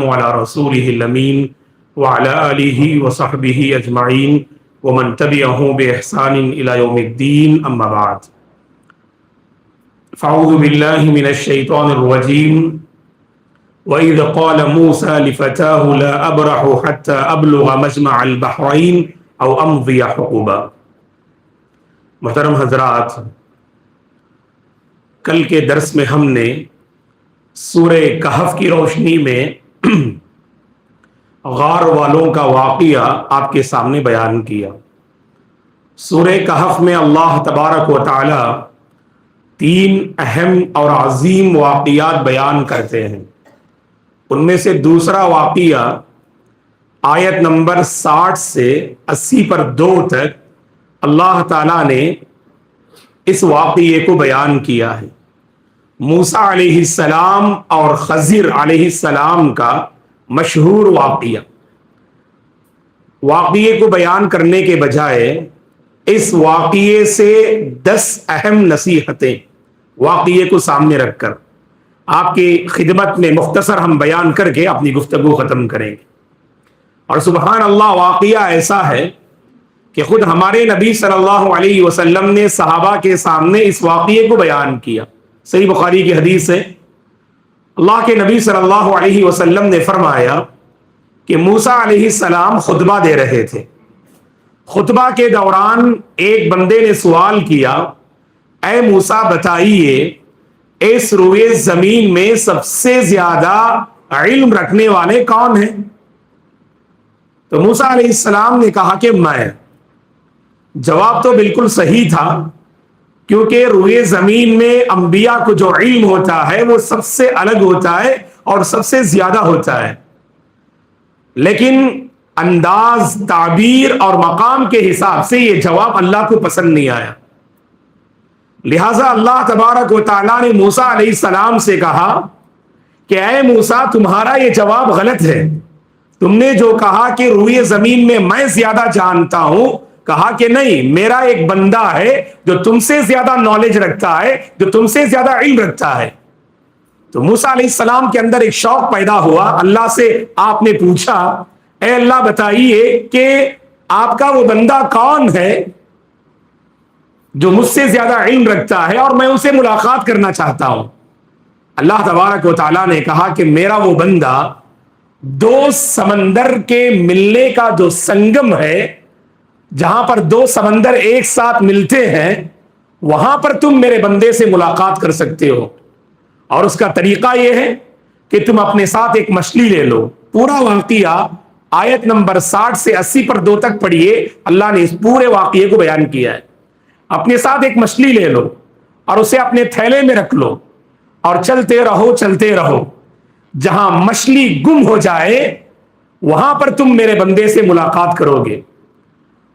وعلى رسوله الأمين وعلى آله وصحبه أجمعين ومن تبعه بإحسان إلى يوم الدين أما بعد فأعوذ بالله من الشيطان الرجيم وإذ قال موسى لفتاه لا أبرح حتى أبلغ مجمع البحرين أو أمضي حقبا۔ محترم حضرات، کل کے درس میں ہم نے سورہ کہف کی روشنی میں غار والوں کا واقعہ آپ کے سامنے بیان کیا۔ سورہ کہف میں اللہ تبارک و تعالی 3 اہم اور عظیم واقعات بیان کرتے ہیں۔ ان میں سے دوسرا واقعہ آیت نمبر 60 سے 80 پر 2 تک اللہ تعالیٰ نے اس واقعے کو بیان کیا ہے۔ موسیٰ علیہ السلام اور خضر علیہ السلام کا مشہور واقعے کو بیان کرنے کے بجائے اس واقعے سے 10 اہم نصیحتیں واقعے کو سامنے رکھ کر آپ کی خدمت میں مختصر ہم بیان کر کے اپنی گفتگو ختم کریں گے۔ اور سبحان اللہ، واقعہ ایسا ہے کہ خود ہمارے نبی صلی اللہ علیہ وسلم نے صحابہ کے سامنے اس واقعے کو بیان کیا۔ صحیح بخاری کی حدیث ہے، اللہ کے نبی صلی اللہ علیہ وسلم نے فرمایا کہ موسیٰ علیہ السلام خطبہ دے رہے تھے۔ خطبہ کے دوران ایک بندے نے سوال کیا، اے موسیٰ بتائیے اس روئے زمین میں سب سے زیادہ علم رکھنے والے کون ہیں؟ تو موسیٰ علیہ السلام نے کہا کہ میں۔ جواب تو بالکل صحیح تھا، کیونکہ روئے زمین میں انبیاء کو جو علم ہوتا ہے وہ سب سے الگ ہوتا ہے اور سب سے زیادہ ہوتا ہے، لیکن انداز، تعبیر اور مقام کے حساب سے یہ جواب اللہ کو پسند نہیں آیا۔ لہٰذا اللہ تبارک و تعالیٰ نے موسیٰ علیہ السلام سے کہا کہ اے موسیٰ، تمہارا یہ جواب غلط ہے۔ تم نے جو کہا کہ روئے زمین میں زیادہ جانتا ہوں، کہا کہ نہیں، میرا ایک بندہ ہے جو تم سے زیادہ نالج رکھتا ہے، جو تم سے زیادہ علم رکھتا ہے۔ تو موسیٰ علیہ السلام کے اندر ایک شوق پیدا ہوا، اللہ سے آپ نے پوچھا، اے اللہ بتائیے کہ آپ کا وہ بندہ کون ہے جو مجھ سے زیادہ علم رکھتا ہے اور میں اسے ملاقات کرنا چاہتا ہوں۔ اللہ تبارک و تعالیٰ نے کہا کہ میرا وہ بندہ 2 سمندر کے ملنے کا جو سنگم ہے، جہاں پر 2 سمندر ایک ساتھ ملتے ہیں، وہاں پر تم میرے بندے سے ملاقات کر سکتے ہو، اور اس کا طریقہ یہ ہے کہ تم اپنے ساتھ ایک مچھلی لے لو۔ پورا واقعہ آیت نمبر 60 سے 80 پر 2 تک پڑھیے، اللہ نے اس پورے واقعے کو بیان کیا ہے۔ اپنے ساتھ ایک مچھلی لے لو اور اسے اپنے تھیلے میں رکھ لو اور چلتے رہو، جہاں مچھلی گم ہو جائے وہاں پر تم میرے بندے سے ملاقات کرو گے۔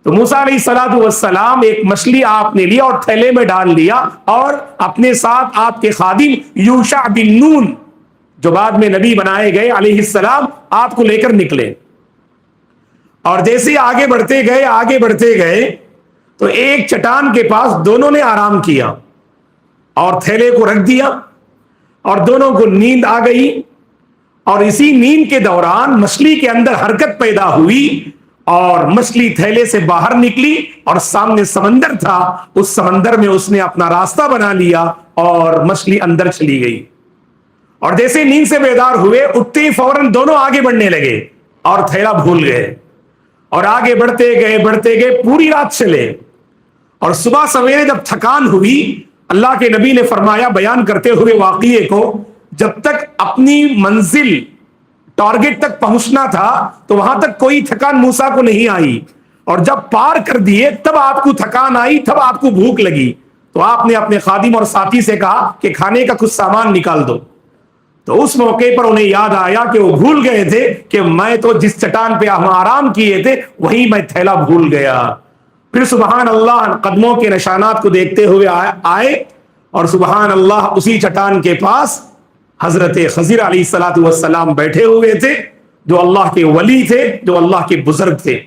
تو موسیٰ علیہ السلام ایک مچھلی آپ نے لیا اور تھیلے میں ڈال لیا، اور اپنے ساتھ آپ کے خادم یوشع بن نون، جو بعد میں نبی بنائے گئے علیہ السلام، آپ کو لے کر نکلے۔ اور جیسے آگے بڑھتے گئے تو ایک چٹان کے پاس دونوں نے آرام کیا اور تھیلے کو رکھ دیا، اور دونوں کو نیند آ گئی، اور اسی نیند کے دوران مچھلی کے اندر حرکت پیدا ہوئی اور مچھلی تھیلے سے باہر نکلی، اور سامنے سمندر تھا، اس سمندر میں اس نے اپنا راستہ بنا لیا اور مچھلی اندر چلی گئی۔ اور جیسے نیند سے بیدار ہوئے، اٹھتے ہی فوراً دونوں آگے بڑھنے لگے اور تھیلا بھول گئے، اور آگے بڑھتے گئے پوری رات چلے، اور صبح سویرے جب تھکان ہوئی، اللہ کے نبی نے فرمایا بیان کرتے ہوئے واقعے کو، جب تک اپنی منزل ٹارگٹ تک پہنچنا تھا تو وہاں تک کوئی تھکان موسیٰ کو نہیں آئی، اور جب پار کر دیے تب آپ کو تھکان آئی، تب آپ کو بھوک لگی، تو آپ نے اپنے خادم اور ساتھی سے کہا کہ کھانے کا کچھ سامان نکال دو۔ تو اس موقع پر انہیں یاد آیا کہ وہ بھول گئے تھے کہ میں تو جس چٹان پہ ہم آرام کیے تھے وہیں میں تھیلا بھول گیا۔ پھر سبحان اللہ قدموں کے نشانات کو دیکھتے ہوئے آئے، اور سبحان اللہ اسی چٹان کے پاس حضرت خضر علیہ السلام بیٹھے ہوئے تھے، جو اللہ کے ولی تھے، جو اللہ کے بزرگ تھے۔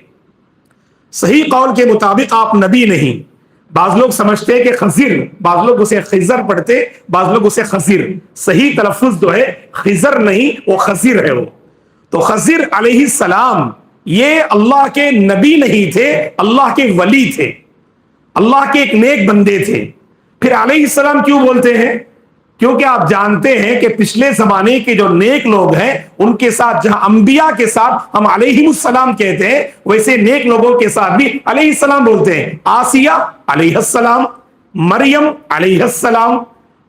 صحیح قول کے مطابق آپ نبی نہیں، بعض لوگ سمجھتے کہ خضر، بعض لوگ اسے خضر پڑھتے، بعض لوگ اسے خضر، صحیح تلفظ جو ہے خضر نہیں، وہ خضر ہے۔ وہ تو خضر علیہ السلام یہ اللہ کے نبی نہیں تھے، اللہ کے ولی تھے، اللہ کے ایک نیک بندے تھے۔ پھر علیہ السلام کیوں بولتے ہیں؟ کیونکہ آپ جانتے ہیں کہ پچھلے زمانے کے جو نیک لوگ ہیں ان کے ساتھ جہاں انبیاء کے ساتھ ہم علیہ السلام کہتے ہیں، ویسے نیک لوگوں کے ساتھ بھی علیہ السلام بولتے ہیں۔ آسیہ علیہ السلام، مریم علیہ السلام،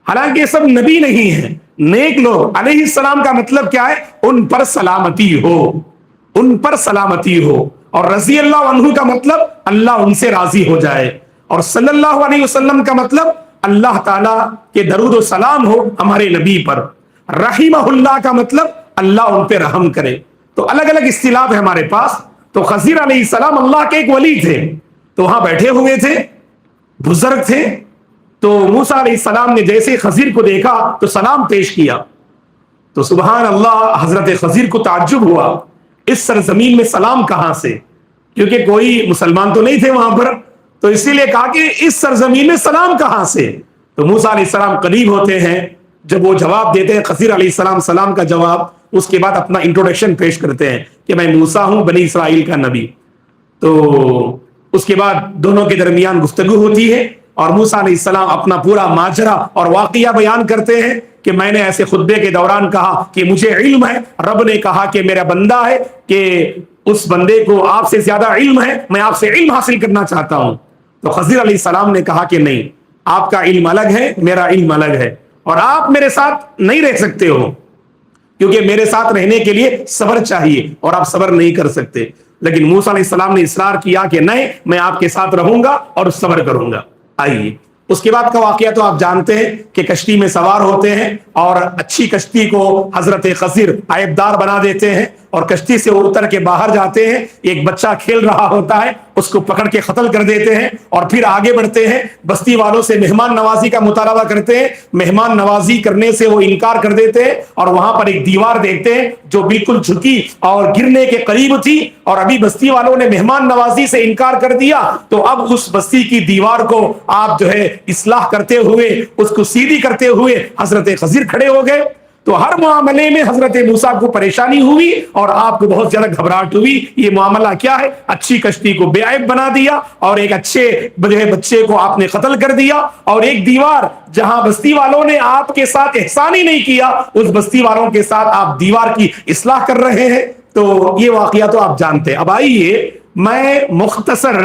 حالانکہ یہ سب نبی نہیں ہیں، نیک لوگ۔ علیہ السلام کا مطلب کیا ہے؟ ان پر سلامتی ہو، ان پر سلامتی ہو۔ اور رضی اللہ عنہ کا مطلب اللہ ان سے راضی ہو جائے، اور صلی اللہ علیہ وسلم کا مطلب اللہ تعالیٰ کے درود و سلام ہو ہمارے نبی پر۔ رحمہ اللہ کا مطلب اللہ ان پہ رحم کرے۔ تو الگ الگ اصطلاح ہے ہمارے پاس۔ تو خضر علیہ السلام اللہ کے ایک ولی تھے، تو وہاں بیٹھے ہوئے تھے، بزرگ تھے۔ تو موسیٰ علیہ السلام نے جیسے خضر کو دیکھا تو سلام پیش کیا، تو سبحان اللہ، حضرت خضر کو تعجب ہوا، اس سرزمین میں سلام کہاں سے؟ کیونکہ کوئی مسلمان تو نہیں تھے وہاں پر، تو اسی لیے کہا کہ اس سرزمین میں سلام کہاں سے؟ تو موسیٰ علیہ السلام قریب ہوتے ہیں، جب وہ جواب دیتے ہیں خضر علیہ السلام سلام کا جواب، اس کے بعد اپنا انٹروڈکشن پیش کرتے ہیں کہ میں موسیٰ ہوں، بنی اسرائیل کا نبی۔ تو اس کے بعد دونوں کے درمیان گفتگو ہوتی ہے، اور موسیٰ علیہ السلام اپنا پورا ماجرا اور واقعہ بیان کرتے ہیں کہ میں نے ایسے خطبے کے دوران کہا کہ مجھے علم ہے، رب نے کہا کہ میرا بندہ ہے، کہ اس بندے کو آپ سے زیادہ علم ہے، میں آپ سے علم حاصل کرنا چاہتا ہوں۔ تو خضر علیہ السلام نے کہا کہ نہیں، آپ کا علم الگ ہے، میرا علم الگ ہے، اور آپ میرے ساتھ نہیں رہ سکتے ہو، کیونکہ میرے ساتھ رہنے کے لیے صبر چاہیے، اور آپ صبر نہیں کر سکتے۔ لیکن موسیٰ علیہ السلام نے اصرار کیا کہ نہیں، میں آپ کے ساتھ رہوں گا اور صبر کروں گا۔ آئیے اس کے بعد کا واقعہ تو آپ جانتے ہیں کہ کشتی میں سوار ہوتے ہیں، اور اچھی کشتی کو حضرت خضر عیبدار بنا دیتے ہیں، اور کشتی سے اتر کے باہر جاتے ہیں۔ ایک بچہ کھیل رہا ہوتا ہے، اس کو پکڑ کے قتل کر دیتے ہیں، اور پھر آگے بڑھتے ہیں، بستی والوں سے مہمان نوازی کا مطالبہ کرتے ہیں۔ مہمان نوازی کرنے سے وہ انکار کر دیتے ہیں، اور وہاں پر ایک دیوار دیکھتے ہیں جو بالکل جھکی اور گرنے کے قریب تھی، اور ابھی بستی والوں نے مہمان نوازی سے انکار کر دیا، تو اب اس بستی کی دیوار کو آپ جو ہے اصلاح کرتے ہوئے، اس کو سیدھی کرتے ہوئے حضرت خضر کھڑے ہو گئے۔ تو ہر معاملے میں حضرت موسیٰ کو پریشانی ہوئی، اور آپ کو بہت زیادہ گھبراہٹ ہوئی۔ یہ معاملہ کیا ہے؟ اچھی کشتی کو بے عیب بنا دیا، اور ایک اچھے بچے کو آپ نے قتل کر دیا، اور ایک دیوار جہاں بستی والوں نے آپ کے ساتھ احسان ہی نہیں کیا، اس بستی والوں کے ساتھ آپ دیوار کی اصلاح کر رہے ہیں۔ تو یہ واقعہ تو آپ جانتے ہیں۔ اب آئیے میں مختصر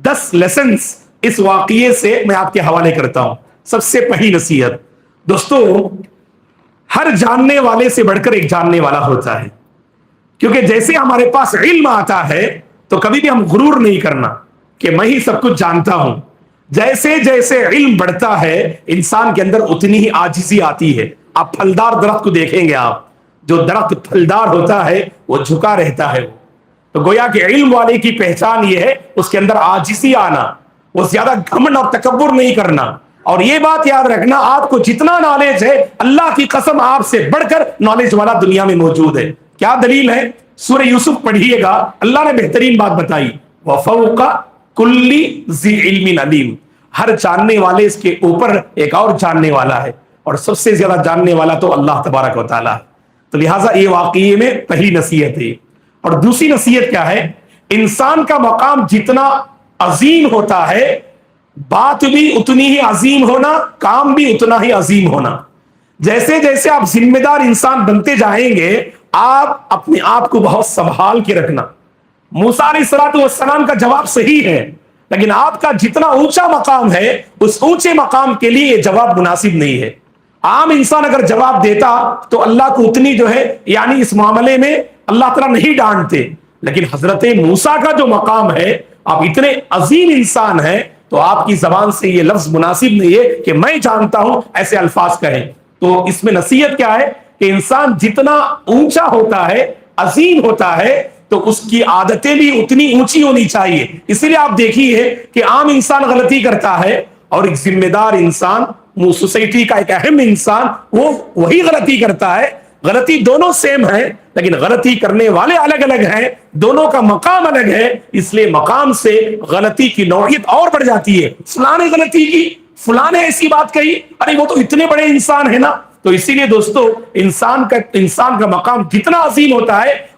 10 لیسنز اس واقعے سے میں آپ کے حوالے کرتا ہوں۔ سب سے پہلی نصیحت، دوستو، ہر جاننے والے سے بڑھ کر ایک جاننے والا ہوتا ہے، کیونکہ جیسے ہمارے پاس علم آتا ہے تو کبھی بھی ہم غرور نہیں کرنا کہ میں ہی سب کچھ جانتا ہوں۔ جیسے جیسے علم بڑھتا ہے انسان کے اندر اتنی ہی عاجزی آتی ہے۔ آپ پھلدار درخت کو دیکھیں گے، آپ جو درخت پھلدار ہوتا ہے وہ جھکا رہتا ہے۔ تو گویا کہ علم والے کی پہچان یہ ہے اس کے اندر عاجزی آنا، وہ زیادہ گھمنڈ اور تکبر نہیں کرنا۔ اور یہ بات یاد رکھنا، آپ کو جتنا نالج ہے، اللہ کی قسم آپ سے بڑھ کر نالج والا دنیا میں موجود ہے۔ کیا دلیل ہے؟ سورہ یوسف پڑھیے گا، اللہ نے بہترین بات بتائی، وَفَوْقَ كُلِّ ذِي عِلْمٍ عَلِيمٍ، ہر جاننے والے اس کے اوپر ایک اور جاننے والا ہے، اور سب سے زیادہ جاننے والا تو اللہ تبارک و تعالیٰ ہے۔ تو لہٰذا یہ واقعے میں پہلی نصیحت ہے۔ اور دوسری نصیحت کیا ہے؟ انسان کا مقام جتنا عظیم ہوتا ہے، بات بھی اتنی ہی عظیم ہونا، کام بھی اتنا ہی عظیم ہونا۔ جیسے جیسے آپ ذمہ دار انسان بنتے جائیں گے، آپ اپنے آپ کو بہت سنبھال کے رکھنا۔ موسیٰ علیہ السلام کا جواب صحیح ہے، لیکن آپ کا جتنا اونچا مقام ہے، اس اونچے مقام کے لیے یہ جواب مناسب نہیں ہے۔ عام انسان اگر جواب دیتا تو اللہ کو اتنی جو ہے یعنی اس معاملے میں اللہ تعالیٰ نہیں ڈانٹتے، لیکن حضرت موسیٰ کا جو مقام ہے، آپ اتنے عظیم انسان ہیں، تو آپ کی زبان سے یہ لفظ مناسب نہیں ہے کہ میں جانتا ہوں ایسے الفاظ کہیں۔ تو اس میں نصیحت کیا ہے کہ انسان جتنا اونچا ہوتا ہے، عظیم ہوتا ہے، تو اس کی عادتیں بھی اتنی اونچی ہونی چاہیے۔ اسی لیے آپ دیکھیے کہ عام انسان غلطی کرتا ہے، اور ایک ذمہ دار انسان، سوسائٹی کا ایک اہم انسان، وہ وہی غلطی کرتا ہے۔ غلطی دونوں سیم ہے، لیکن غلطی کرنے والے الگ الگ ہیں، دونوں کا مقام الگ ہے، اس لیے مقام سے غلطی کی نوعیت اور بڑھ جاتی ہے۔ فلاں نے غلطی کی، فلاں نے ایسی بات کہی، ارے وہ تو اتنے بڑے انسان ہے نا۔ تو اسی لیے دوستو، انسان کا مقام جتنا عظیم ہوتا ہے،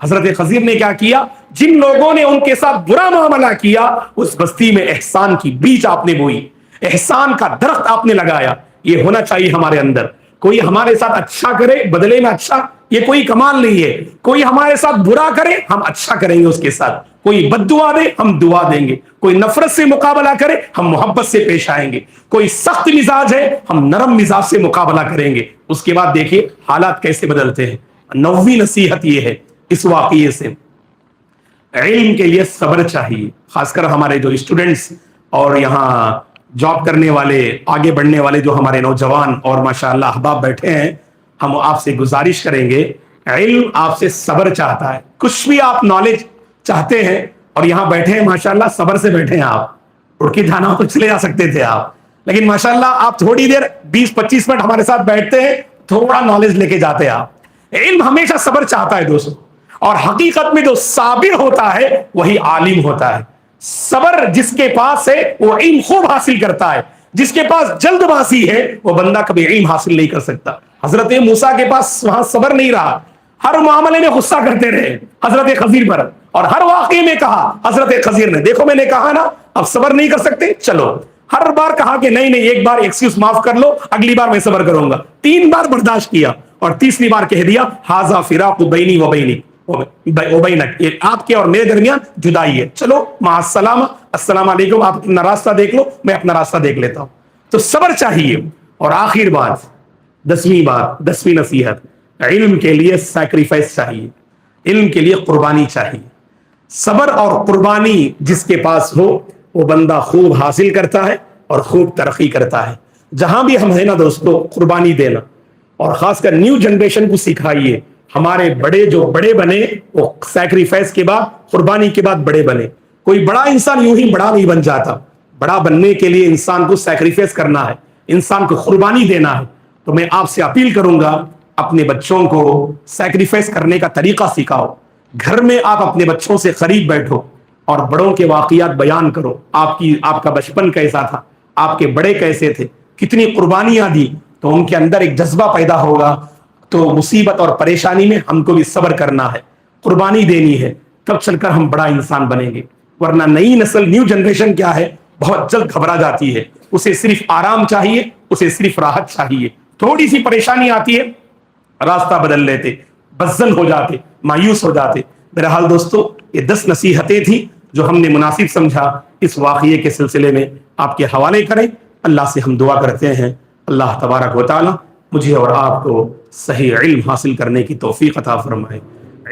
حضرت خضر نے کیا کیا؟ جن لوگوں نے ان کے ساتھ برا معاملہ کیا اس بستی میں احسان کی بیج آپ نے بوئی، احسان کا درخت آپ نے لگایا۔ یہ ہونا چاہیے ہمارے اندر۔ کوئی ہمارے ساتھ اچھا کرے بدلے میں اچھا، یہ کوئی کمال نہیں ہے۔ کوئی ہمارے ساتھ برا کرے ہم اچھا کریں گے اس کے ساتھ، کوئی بد دعا دے ہم دعا دیں گے، کوئی نفرت سے مقابلہ کرے ہم محبت سے پیش آئیں گے، کوئی سخت مزاج ہے ہم نرم مزاج سے مقابلہ کریں گے۔ اس کے بعد دیکھیے حالات کیسے بدلتے ہیں۔ 9ویں نصیحت یہ ہے اس واقعے سے، علم کے لیے صبر چاہیے۔ خاص کر ہمارے جو اسٹوڈنٹس اور یہاں جاب کرنے والے، آگے بڑھنے والے جو ہمارے نوجوان اور ماشاءاللہ احباب بیٹھے ہیں، ہم آپ سے گزارش کریں گے، علم آپ سے صبر چاہتا ہے۔ کچھ بھی آپ نالج چاہتے ہیں اور یہاں بیٹھے ہیں ماشاءاللہ صبر سے بیٹھے ہیں، آپ اڑ کے جانا تو چلے جا سکتے تھے آپ، لیکن ماشاءاللہ آپ تھوڑی دیر 20-25 منٹ ہمارے ساتھ بیٹھتے ہیں، تھوڑا نالج لے کے جاتے ہیں آپ۔ علم ہمیشہ صبر چاہتا ہے دوستوں، اور حقیقت میں جو صابر ہوتا ہے وہی عالم ہوتا ہے۔ صبر جس کے پاس ہے وہ علم خوب حاصل کرتا ہے، جس کے پاس جلد بازی ہے وہ بندہ کبھی علم حاصل نہیں کر سکتا۔ حضرت موسیٰ کے پاس وہاں صبر نہیں رہا، ہر معاملے میں غصہ کرتے رہے حضرت خضر پر، اور ہر واقعے میں کہا حضرت خضر نے، دیکھو میں نے کہا نا اب صبر نہیں کر سکتے چلو، ہر بار کہا کہ نہیں نہیں ایک بار ایکسکیوز معاف کر لو، اگلی بار میں صبر کروں گا، 3 بار برداشت کیا، اور تیسری بار کہہ دیا ھذا فراق بینی و بینک وبینک، یہ آپ کے اور میرے درمیان جدائی ہے، چلو مع السلامہ، السلام علیکم، آپ اپنا راستہ دیکھ لو میں اپنا راستہ دیکھ لیتا ہوں۔ تو صبر چاہیے۔ اور آخر بات، 10ویں نصیحت، علم کے لیے سیکریفائس چاہیے، علم کے لیے قربانی چاہیے۔ صبر اور قربانی جس کے پاس ہو وہ بندہ خوب حاصل کرتا ہے اور خوب ترقی کرتا ہے۔ جہاں بھی ہم ہیں نا دوستو، قربانی دینا، اور خاص کر نیو جنریشن کو سکھائیے، ہمارے بڑے جو بڑے بنے وہ سیکریفائس کے بعد، قربانی کے بعد بڑے بنے۔ کوئی بڑا انسان یوں ہی بڑا نہیں بن جاتا، بڑا بننے کے لیے انسان کو سیکریفائس کرنا ہے، انسان کو قربانی دینا ہے۔ تو میں آپ سے اپیل کروں گا اپنے بچوں کو سیکریفائس کرنے کا طریقہ سکھاؤ۔ گھر میں آپ اپنے بچوں سے قریب بیٹھو اور بڑوں کے واقعات بیان کرو، آپ کا بچپن کیسا تھا، آپ کے بڑے کیسے تھے، کتنی قربانیاں دی، تو ان کے اندر ایک جذبہ پیدا ہوگا۔ تو مصیبت اور پریشانی میں ہم کو بھی صبر کرنا ہے، قربانی دینی ہے، تب چل کر ہم بڑا انسان بنیں گے۔ ورنہ نئی نسل، نیو جنریشن کیا ہے، بہت جلد گھبرا جاتی ہے، اسے صرف آرام چاہیے، اسے صرف راحت چاہیے، تھوڑی سی پریشانی آتی ہے راستہ بدل لیتے، بزل ہو جاتے، مایوس ہو جاتے۔ بہرحال دوستو، یہ 10 نصیحتیں تھیں جو ہم نے مناسب سمجھا اس واقعے کے سلسلے میں آپ کے حوالے کریں۔ اللہ سے ہم دعا کرتے ہیں اللہ تبارک و تعالی مجھے اور آپ کو صحیح علم حاصل کرنے کی توفیق عطا فرمائے،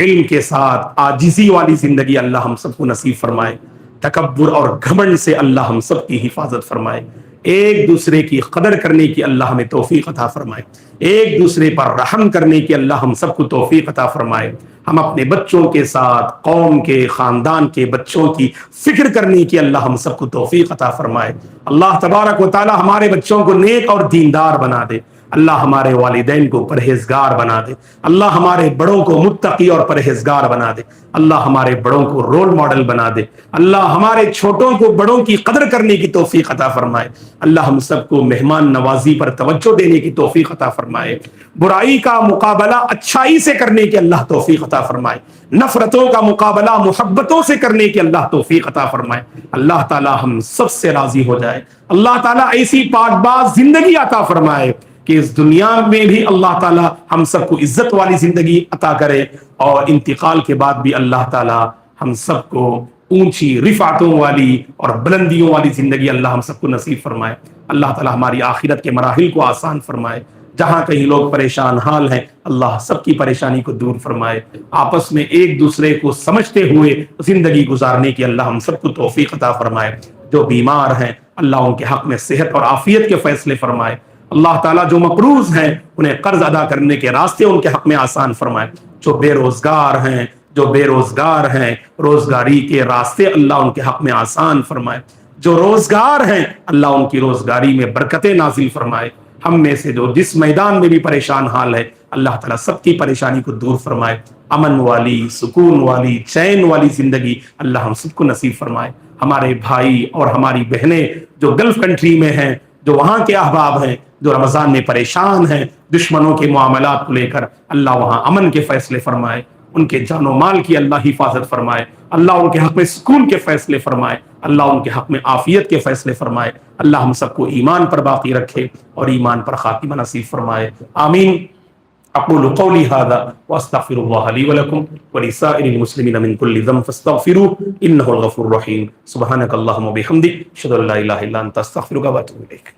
علم کے ساتھ عاجزی والی زندگی اللہ ہم سب کو نصیب فرمائے، تکبر اور گھمنڈ سے اللہ ہم سب کی حفاظت فرمائے، ایک دوسرے کی قدر کرنے کی اللہ ہمیں توفیق عطا فرمائے، ایک دوسرے پر رحم کرنے کی اللہ ہم سب کو توفیق عطا فرمائے، ہم اپنے بچوں کے ساتھ قوم کے، خاندان کے بچوں کی فکر کرنے کی اللہ ہم سب کو توفیق عطا فرمائے۔ اللہ تبارک و تعالی ہمارے بچوں کو نیک اور دیندار بنا دے، اللہ ہمارے والدین کو پرہیزگار بنا دے، اللہ ہمارے بڑوں کو متقی اور پرہیزگار بنا دے، اللہ ہمارے بڑوں کو رول ماڈل بنا دے، اللہ ہمارے چھوٹوں کو بڑوں کی قدر کرنے کی توفیق عطا فرمائے، اللہ ہم سب کو مہمان نوازی پر توجہ دینے کی توفیق عطا فرمائے، برائی کا مقابلہ اچھائی سے کرنے کی اللہ توفیق عطا فرمائے، نفرتوں کا مقابلہ محبتوں سے کرنے کی اللہ توفیق عطا فرمائے۔ اللہ تعالی ہم سب سے راضی ہو جائے، اللہ تعالی ایسی پاک باز زندگی عطا فرمائے کہ اس دنیا میں بھی اللہ تعالی ہم سب کو عزت والی زندگی عطا کرے، اور انتقال کے بعد بھی اللہ تعالی ہم سب کو اونچی رفعتوں والی اور بلندیوں والی زندگی اللہ ہم سب کو نصیب فرمائے۔ اللہ تعالی ہماری آخرت کے مراحل کو آسان فرمائے، جہاں کہیں لوگ پریشان حال ہیں اللہ سب کی پریشانی کو دور فرمائے، آپس میں ایک دوسرے کو سمجھتے ہوئے زندگی گزارنے کی اللہ ہم سب کو توفیق عطا فرمائے، جو بیمار ہیں اللہ ان کے حق میں صحت اور عافیت کے فیصلے فرمائے، اللہ تعالیٰ جو مقروض ہیں انہیں قرض ادا کرنے کے راستے ان کے حق میں آسان فرمائے، جو بے روزگار ہیں روزگاری کے راستے اللہ ان کے حق میں آسان فرمائے، جو روزگار ہیں اللہ ان کی روزگاری میں برکتیں نازل فرمائے، ہم میں سے جو جس میدان میں بھی پریشان حال ہے اللہ تعالیٰ سب کی پریشانی کو دور فرمائے، امن والی، سکون والی، چین والی زندگی اللہ ہم سب کو نصیب فرمائے۔ ہمارے بھائی اور ہماری بہنیں جو گلف کنٹری میں ہیں، جو وہاں کے احباب ہیں، جو رمضان میں پریشان ہیں دشمنوں کے معاملات کو لے کر، اللہ وہاں امن کے فیصلے فرمائے، ان کے جان و مال کی اللہ حفاظت فرمائے، اللہ ان کے حق میں سکون کے فیصلے فرمائے، اللہ ان کے حق میں عافیت کے فیصلے فرمائے، اللہ ہم سب کو ایمان پر باقی رکھے اور ایمان پر خاتمہ نصیب فرمائے، آمین۔ اقول قولی هذا واستغفر الله لي ولكم ولسائر المسلمين من كل ذنب فاستغفروه انه الغفور الرحيم۔ سبحانك اللهم وبحمدك اشهد ان لا اله الا انت استغفرك واتوب اليك۔